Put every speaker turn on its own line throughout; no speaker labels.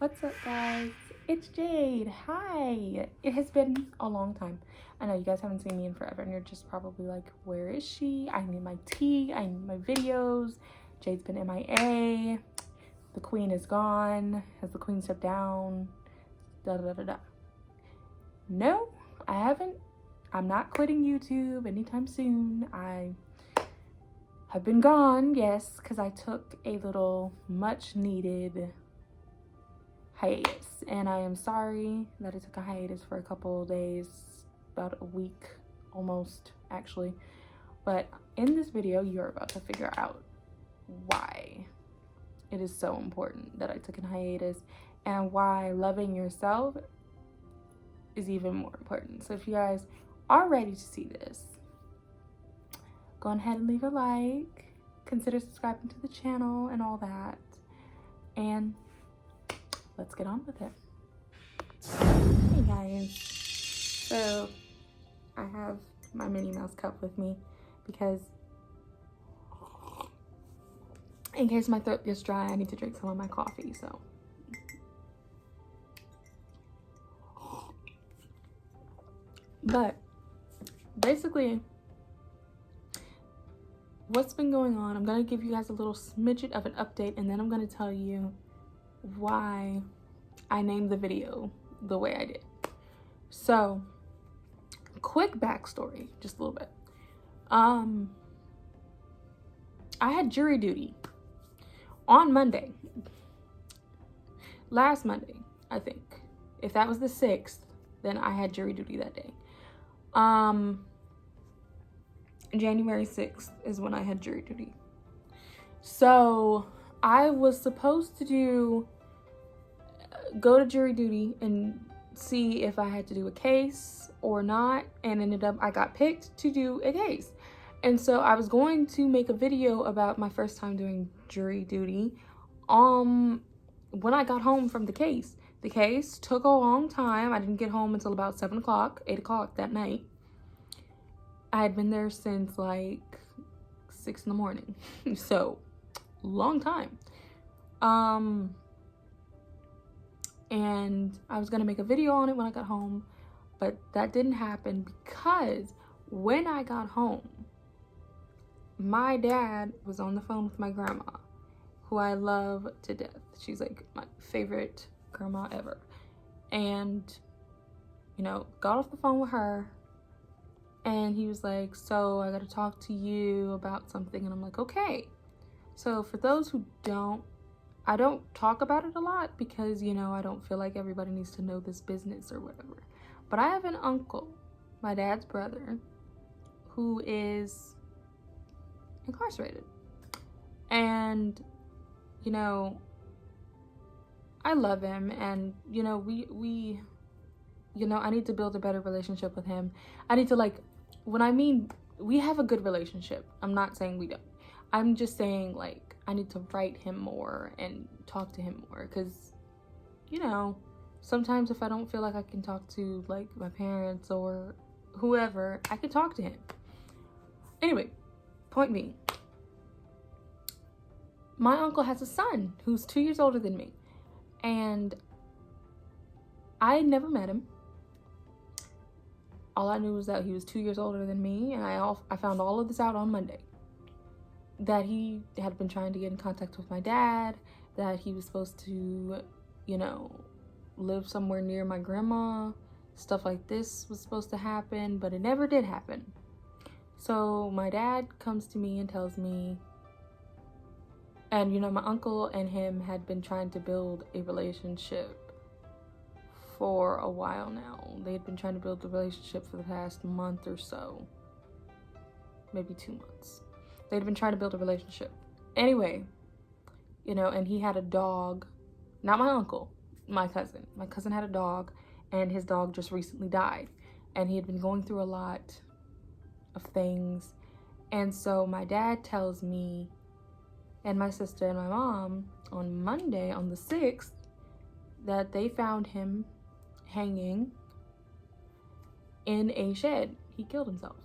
What's up, guys? It's Jade. Hi. It has been a long time. I know you guys haven't seen me in forever and you're just probably like, where is she? I need my tea. I need my videos. Jade's been MIA. The queen is gone. Has the queen stepped down? Da da da da. No, I haven't. I'm not quitting YouTube anytime soon. I have been gone, yes, because I took a little much needed hiatus, and I am sorry that I took a hiatus for a couple of days, about a week almost actually. But in this video you're about to figure out why it is so important that I took a hiatus and why loving yourself is even more important. So if you guys are ready to see this, go ahead and leave a like, consider subscribing to the channel and all that, and let's get on with it. Hey guys, so I have my Minnie Mouse cup with me because in case my throat gets dry, I need to drink some of my coffee. So but basically what's been going on, I'm gonna give you guys a little smidget of an update, and then I'm gonna tell you why I named the video the way I did. So quick backstory, just a little bit. I had jury duty on Monday, last Monday, I think. If that was the 6th, then I had jury duty that day. January 6th is when I had jury duty. So I was supposed to go to jury duty and see if I had to do a case or not, and ended up I got picked to do a case. And so I was going to make a video about my first time doing jury duty when I got home from the case. The case took a long time. I didn't get home until about 7 o'clock, 8 o'clock that night. I had been there since like 6 in the morning. So long time. And I was gonna make a video on it when I got home, but that didn't happen because when I got home, my dad was on the phone with my grandma, who I love to death. She's like my favorite grandma ever. And, you know, got off the phone with her, and he was like, so I gotta talk to you about something. And I'm like, okay. So for those who I don't talk about it a lot because, you know, I don't feel like everybody needs to know this business or whatever. But I have an uncle, my dad's brother, who is incarcerated. And, you know, I love him, and, you know, we you know, I need to build a better relationship with him. I need to, like, when I mean we have a good relationship, I'm not saying we don't. I'm just saying, like, I need to write him more and talk to him more, because, you know, sometimes if I don't feel like I can talk to, like, my parents or whoever, I can talk to him. Anyway, point being, my uncle has a son who's 2 years older than me, and I never met him. All I knew was that he was 2 years older than me, and I found all of this out on Monday. That he had been trying to get in contact with my dad, that he was supposed to, you know, live somewhere near my grandma. Stuff like this was supposed to happen, but it never did happen. So my dad comes to me and tells me, and, you know, my uncle and him had been trying to build a relationship for a while now. They had been trying to build a relationship for the past month or so, maybe 2 months. They'd been trying to build a relationship. Anyway, you know, and he had a dog. Not my uncle, my cousin. My cousin had a dog, and his dog just recently died. And he had been going through a lot of things. And so my dad tells me and my sister and my mom on Monday, on the 6th, that they found him hanging in a shed. He killed himself.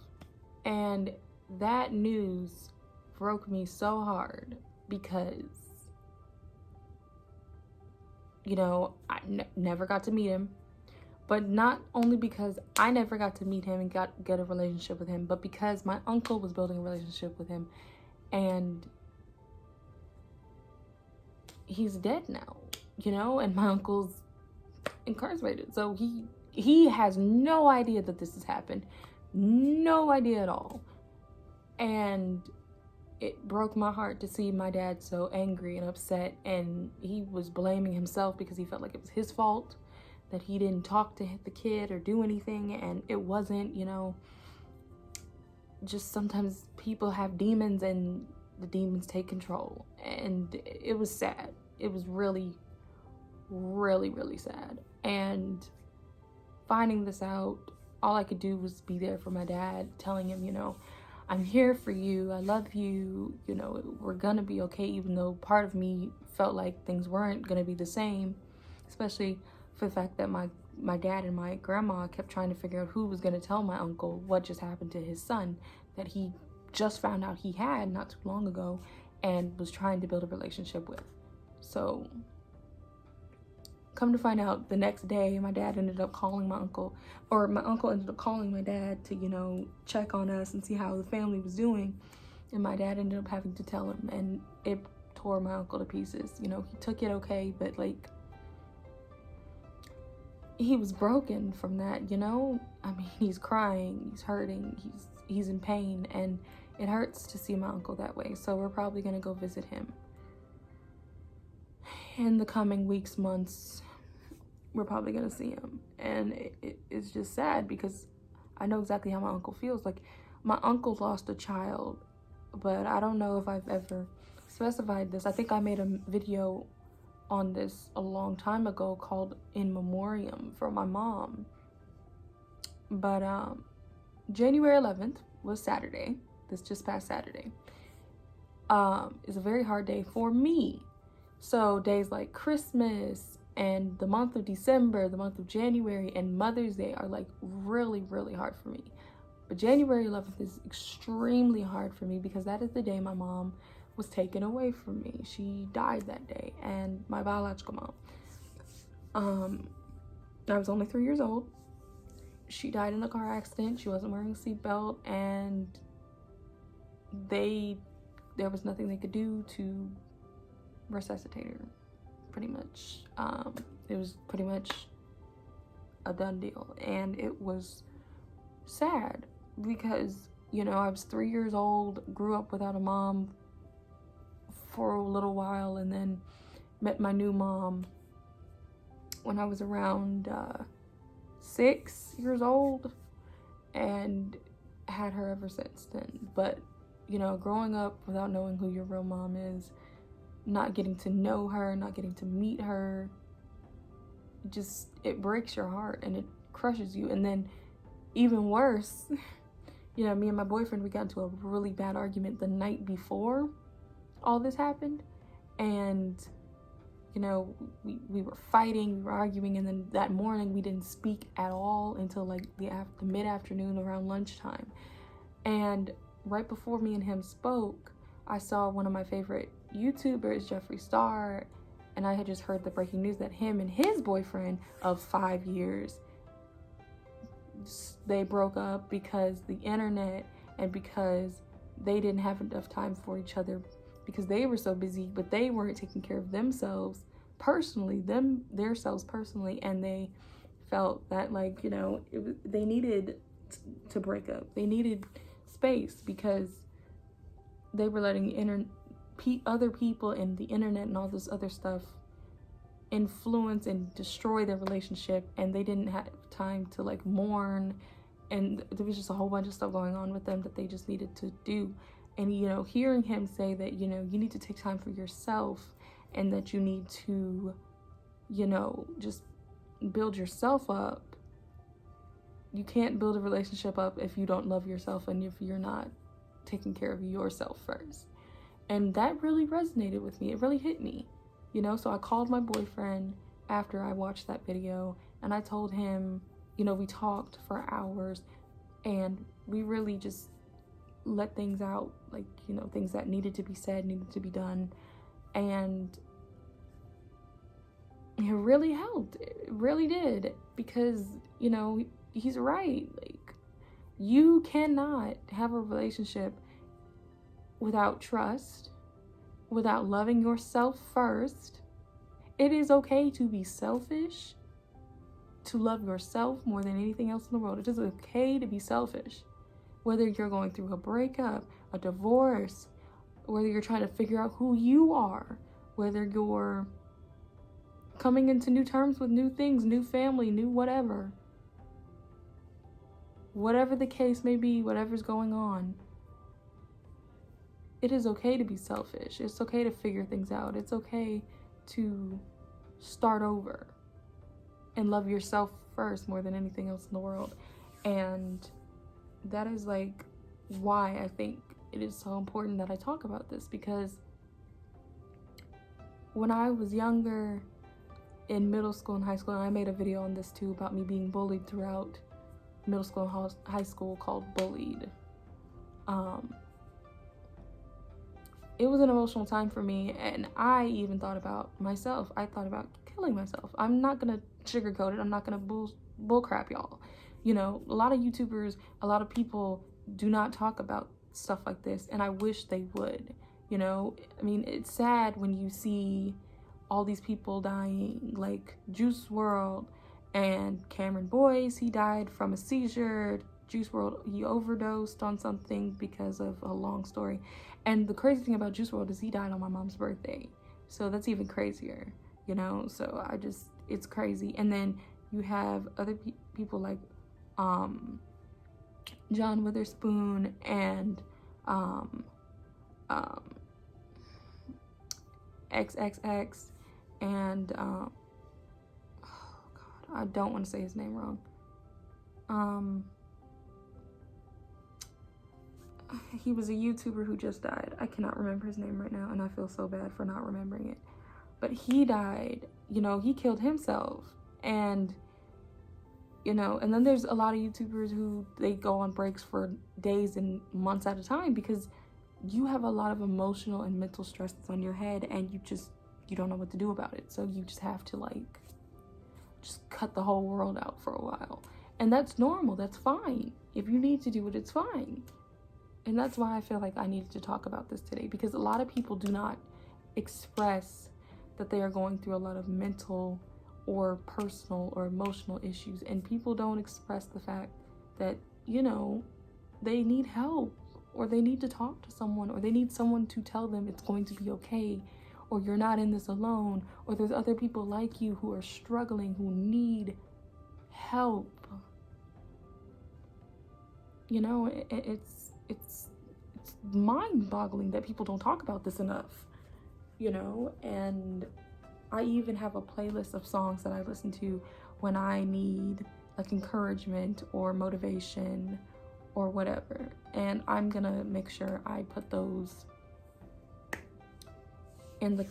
And that news broke me so hard because you know, I never got to meet him. But not only because I never got to meet him and get a relationship with him, but because my uncle was building a relationship with him, and he's dead now, you know, and my uncle's incarcerated. So he has no idea that this has happened. No idea at all. And it broke my heart to see my dad so angry and upset, and he was blaming himself because he felt like it was his fault that he didn't talk to the kid or do anything, and it wasn't, you know. Just sometimes people have demons and the demons take control, and it was sad. It was really, really, really sad. And finding this out, all I could do was be there for my dad, telling him, you know, I'm here for you, I love you, you know, we're gonna be okay, even though part of me felt like things weren't gonna be the same, especially for the fact that my dad and my grandma kept trying to figure out who was gonna tell my uncle what just happened to his son that he just found out he had not too long ago and was trying to build a relationship with. So come to find out, the next day my dad ended up calling my uncle, or my uncle ended up calling my dad to, you know, check on us and see how the family was doing. And my dad ended up having to tell him, and it tore my uncle to pieces. You know, he took it okay, but like, he was broken from that, you know? I mean, he's crying, he's hurting, he's in pain, and it hurts to see my uncle that way. So we're probably gonna go visit him in the coming weeks, months. We're probably gonna see him, and it's just sad because I know exactly how my uncle feels. Like, my uncle lost a child, but I don't know if I've ever specified this. I think I made a video on this a long time ago called In Memoriam for my mom. But January 11th was Saturday. This just past Saturday. Is a very hard day for me. So days like Christmas and the month of December, the month of January, and Mother's Day are like really, really hard for me. But January 11th is extremely hard for me because that is the day my mom was taken away from me. She died that day, and my biological mom. I was only 3 years old. She died in a car accident. She wasn't wearing a seatbelt, and there was nothing they could do to resuscitate her, pretty much. It was pretty much a done deal, and it was sad because, you know, I was 3 years old, grew up without a mom for a little while, and then met my new mom when I was around 6 years old, and had her ever since then. But, you know, growing up without knowing who your real mom is, not getting to know her, not getting to meet her, it breaks your heart and it crushes you. And then even worse, you know, me and my boyfriend, we got into a really bad argument the night before all this happened, and, you know, we were fighting, we were arguing, and then that morning we didn't speak at all until like the mid-afternoon around lunchtime. And right before me and him spoke, I saw one of my favorite YouTubers, Jeffree Star, and I had just heard the breaking news that him and his boyfriend of 5 years, they broke up because the internet, and because they didn't have enough time for each other because they were so busy, but they weren't taking care of themselves personally, themselves personally, and they felt that, like, you know, they needed to break up. They needed space because they were letting other people and the internet and all this other stuff influence and destroy their relationship, and they didn't have time to like mourn, and there was just a whole bunch of stuff going on with them that they just needed to do. And, you know, hearing him say that, you know, you need to take time for yourself, and that you need to, you know, just build yourself up. You can't build a relationship up if you don't love yourself and if you're not taking care of yourself first. And that really resonated with me. It really hit me, you know? So I called my boyfriend after I watched that video, and I told him, you know, we talked for hours, and we really just let things out, like, you know, things that needed to be said, needed to be done. And It really helped. It really did. Because, you know, he's right. Like, you cannot have a relationship without trust, without loving yourself first. It is okay to be selfish, to love yourself more than anything else in the world. It is okay to be selfish. Whether you're going through a breakup, a divorce, whether you're trying to figure out who you are, whether you're coming into new terms with new things, new family, new whatever. Whatever the case may be, whatever's going on, it is okay to be selfish. It's okay to figure things out. It's okay to start over and love yourself first more than anything else in the world. And that is like why I think it is so important that I talk about this, because when I was younger, in middle school and high school, and I made a video on this too about me being bullied throughout middle school and high school, called Bullied. It was an emotional time for me, and I even thought about myself. I thought about killing myself. I'm not gonna sugarcoat it. I'm not gonna bullcrap y'all. You know, a lot of YouTubers, a lot of people do not talk about stuff like this, and I wish they would. You know, I mean, it's sad when you see all these people dying, like Juice WRLD and Cameron Boyce. He died from a seizure. Juice WRLD, he overdosed on something because of a long story. And the crazy thing about Juice WRLD is he died on my mom's birthday. So that's even crazier, you know? So it's crazy. And then you have other people like John Witherspoon and XXX and oh God, I don't want to say his name wrong. He was a YouTuber who just died. I cannot remember his name right now, and I feel so bad for not remembering it. But he died, you know, he killed himself. And, you know, and then there's a lot of YouTubers who they go on breaks for days and months at a time, because you have a lot of emotional and mental stress that's on your head, and you don't know what to do about it. So you just have to like just cut the whole world out for a while. And that's normal. That's fine. If you need to do it, it's fine. And that's why I feel like I needed to talk about this today, because a lot of people do not express that they are going through a lot of mental or personal or emotional issues. And people don't express the fact that, you know, they need help, or they need to talk to someone, or they need someone to tell them it's going to be okay, or you're not in this alone, or there's other people like you who are struggling, who need help. You know, it's mind-boggling that people don't talk about this enough, you know. And I even have a playlist of songs that I listen to when I need like encouragement or motivation or whatever, and I'm gonna make sure I put those in the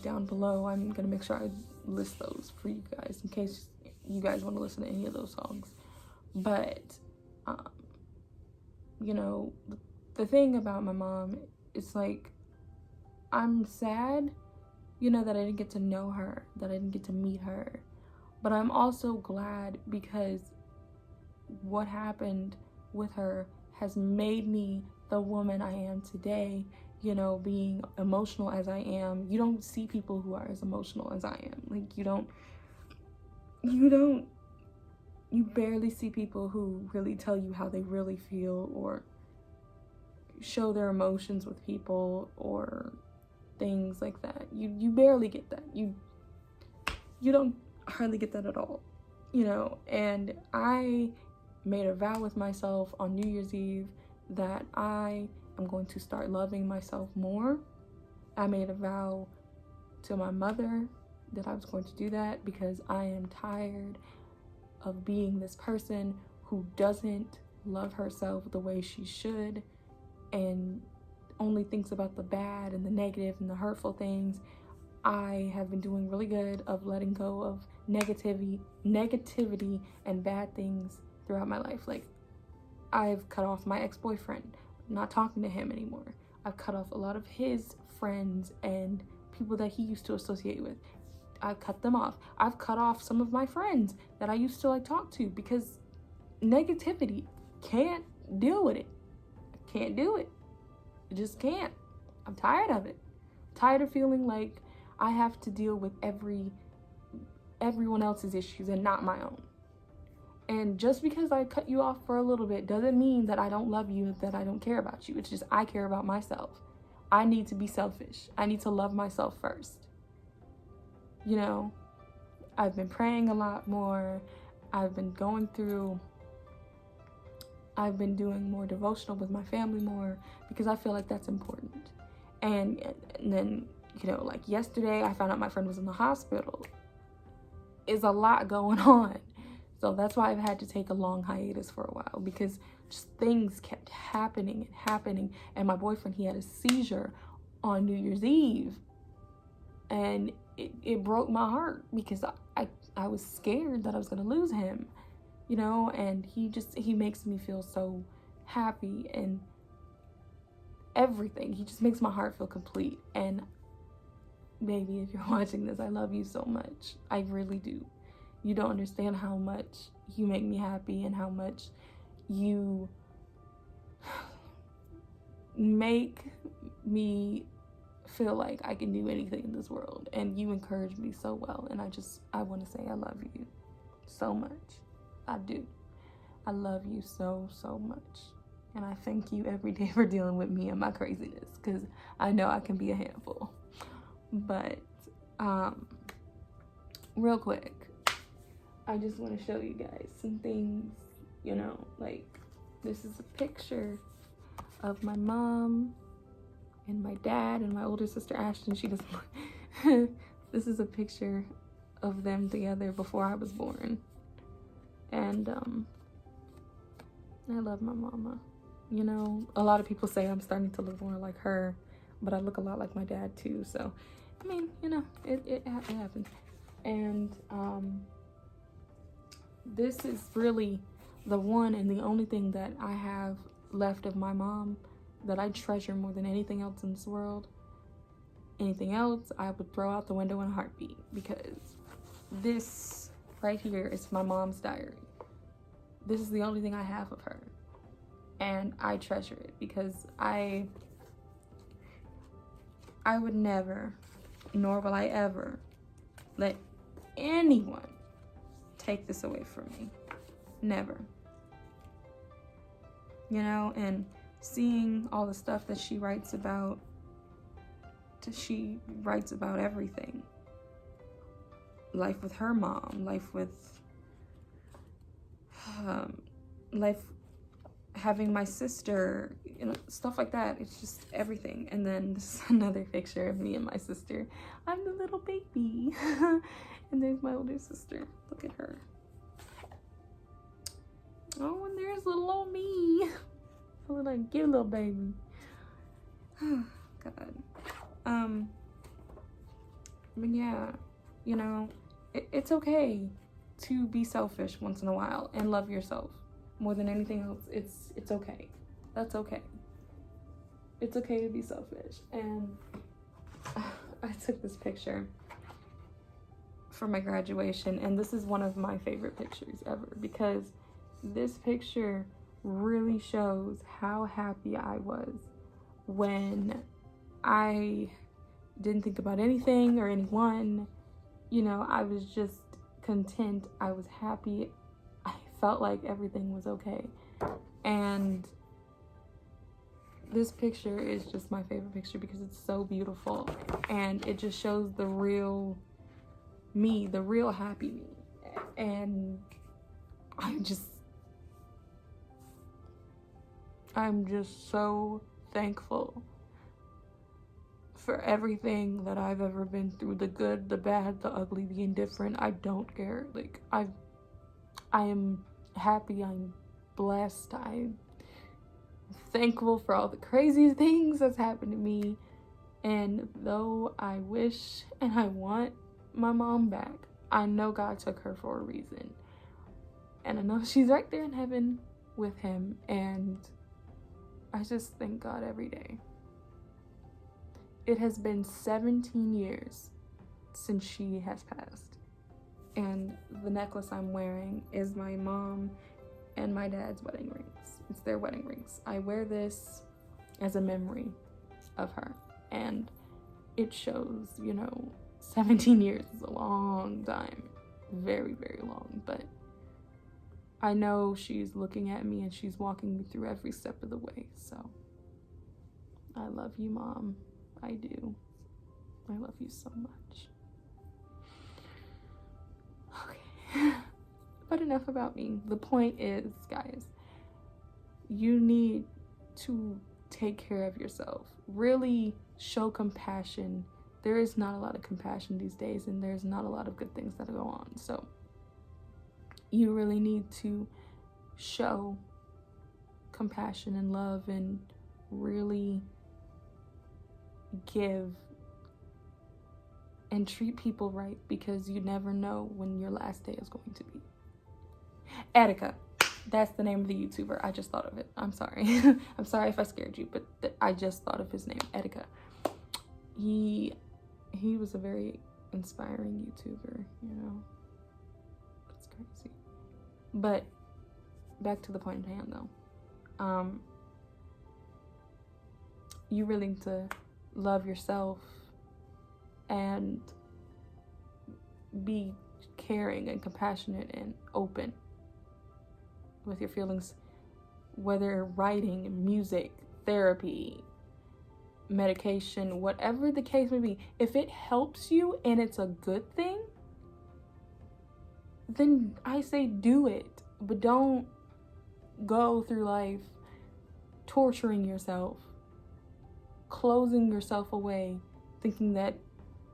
down below. I'm gonna make sure I list those for you guys in case you guys want to listen to any of those songs. But you know, the thing about my mom, it's like, I'm sad, you know, that I didn't get to know her, that I didn't get to meet her. But I'm also glad, because what happened with her has made me the woman I am today, you know, being emotional as I am. You don't see people who are as emotional as I am. Like, you barely see people who really tell you how they really feel, or show their emotions with people, or things like that. You barely get that. You don't hardly get that at all, you know. And I made a vow with myself on New Year's Eve that I am going to start loving myself more. I made a vow to my mother that I was going to do that, because I am tired of being this person who doesn't love herself the way she should, and only thinks about the bad and the negative and the hurtful things. I have been doing really good of letting go of negativity and bad things throughout my life. Like, I've cut off my ex-boyfriend, not talking to him anymore. I've cut off a lot of his friends and people that he used to associate with. I cut them off. I've cut off some of my friends that I used to like talk to because negativity, can't deal with it. Can't do it. I just can't. I'm tired of it. Tired of feeling like I have to deal with everyone else's issues and not my own. And just because I cut you off for a little bit doesn't mean that I don't love you, that I don't care about you. It's just I care about myself. I need to be selfish. I need to love myself first. You know, I've been praying a lot more. I've been doing more devotional with my family more because I feel like that's important. And then, you know, like yesterday I found out my friend was in the hospital. There's a lot going on. So that's why I've had to take a long hiatus for a while, because just things kept happening. And my boyfriend, he had a seizure on New Year's Eve. And it broke my heart because I was scared that I was going to lose him, you know, and he makes me feel so happy and everything. He just makes my heart feel complete. And baby, if you're watching this, I love you so much. I really do. You don't understand how much you make me happy and how much you make me feel like I can do anything in this world. And you encourage me so well. And I want to say I love you so much. I do. I love you so, so much. And I thank you every day for dealing with me and my craziness, because I know I can be a handful. But real quick, I just want to show you guys some things, you know, like this is a picture of my mom and my dad and my older sister Ashton. She doesn't this is a picture of them together before I was born. And I love my mama. You know, a lot of people say I'm starting to look more like her, but I look a lot like my dad too. So I mean, you know, it happens. And this is really the one and the only thing that I have left of my mom that I treasure more than anything else in this world. Anything else I would throw out the window in a heartbeat, because this right here is my mom's diary. This is the only thing I have of her, and I treasure it because I would never, nor will I ever, let anyone take this away from me. Never. You know, and seeing all the stuff that she writes about everything. Life with her mom, life having my sister, you know, stuff like that. It's just everything. And then this is another picture of me and my sister. I'm the little baby. And there's my older sister. Look at her. Oh, and there's little old me. A little cute little baby. God. But yeah, you know, it's okay to be selfish once in a while and love yourself more than anything else. It's okay. That's okay. It's okay to be selfish. And I took this picture for my graduation, and this is one of my favorite pictures ever, because this picture really shows how happy I was when I didn't think about anything or anyone. You know, I was just content. I was happy. I felt like everything was okay. And this picture is just my favorite picture because it's so beautiful, and it just shows the real me, the real happy me. And I'm just so thankful for everything that I've ever been through, the good, the bad, the ugly, the indifferent. I don't care. Like, I am happy, I'm blessed, I'm thankful for all the crazy things that's happened to me. And though I wish and I want my mom back, I know God took her for a reason. And I know she's right there in heaven with him. And I just thank God every day. It has been 17 years since she has passed. And the necklace I'm wearing is my mom and my dad's wedding rings. It's their wedding rings. I wear this as a memory of her. And it shows, 17 years is a long time. Very, very long. But I know she's looking at me and she's walking me through every step of the way. So I love you, Mom. I do. I love you so much. Okay. But enough about me. The point is, guys, you need to take care of yourself. Really show compassion. There is not a lot of compassion these days, and there's not a lot of good things that go on. So you really need to show compassion and love and really give and treat people right, because you never know when your last day is going to be. Etika, that's the name of the YouTuber. I just thought of it. I'm sorry. I'm sorry if I scared you, but I just thought of his name, Etika. He was a very inspiring YouTuber, It's crazy. But back to the point at hand, though. You really need to love yourself and be caring and compassionate and open with your feelings, whether writing, music, therapy, medication, whatever the case may be. If it helps you and it's a good thing, then I say do it. But don't go through life torturing yourself, closing yourself away, thinking that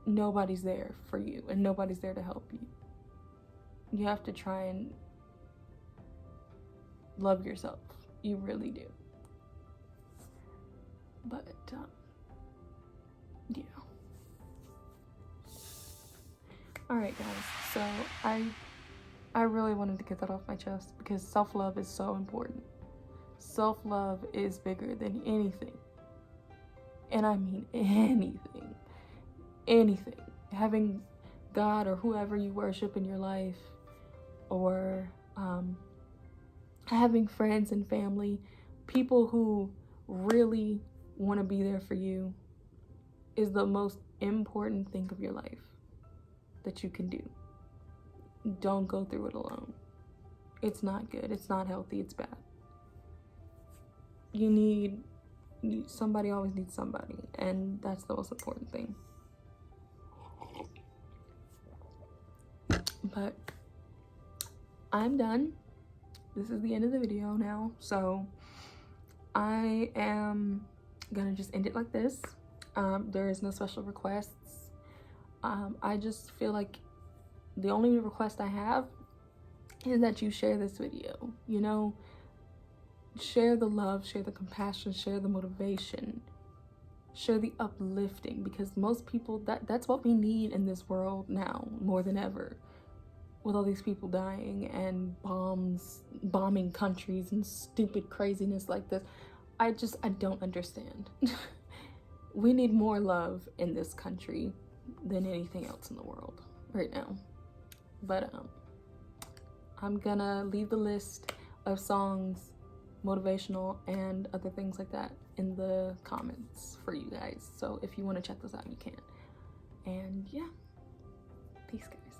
nobody's there for you and nobody's there to help you. You have to try and love yourself. You really do. But yeah. All right, guys. So I really wanted to get that off my chest because self-love is so important. Self-love is bigger than anything. And I mean anything. Anything. Having God or whoever you worship in your life, or having friends and family, people who really want to be there for you, is the most important thing of your life that you can do. Don't go through it alone. It's not good. It's not healthy. It's bad. Somebody always needs somebody, and that's the most important thing. But I'm done. This is the end of the video now, so I am gonna just end it like this. There is no special requests. I just feel like the only request I have is that you share this video, share the love, share the compassion, share the motivation, share the uplifting, because most people, that's what we need in this world now more than ever. With all these people dying and bombing countries and stupid craziness like this, I don't understand. We need more love in this country than anything else in the world right now. But I'm gonna leave the list of songs, motivational and other things like that, in the comments for you guys. So if you want to check those out, you can. And yeah, peace, guys.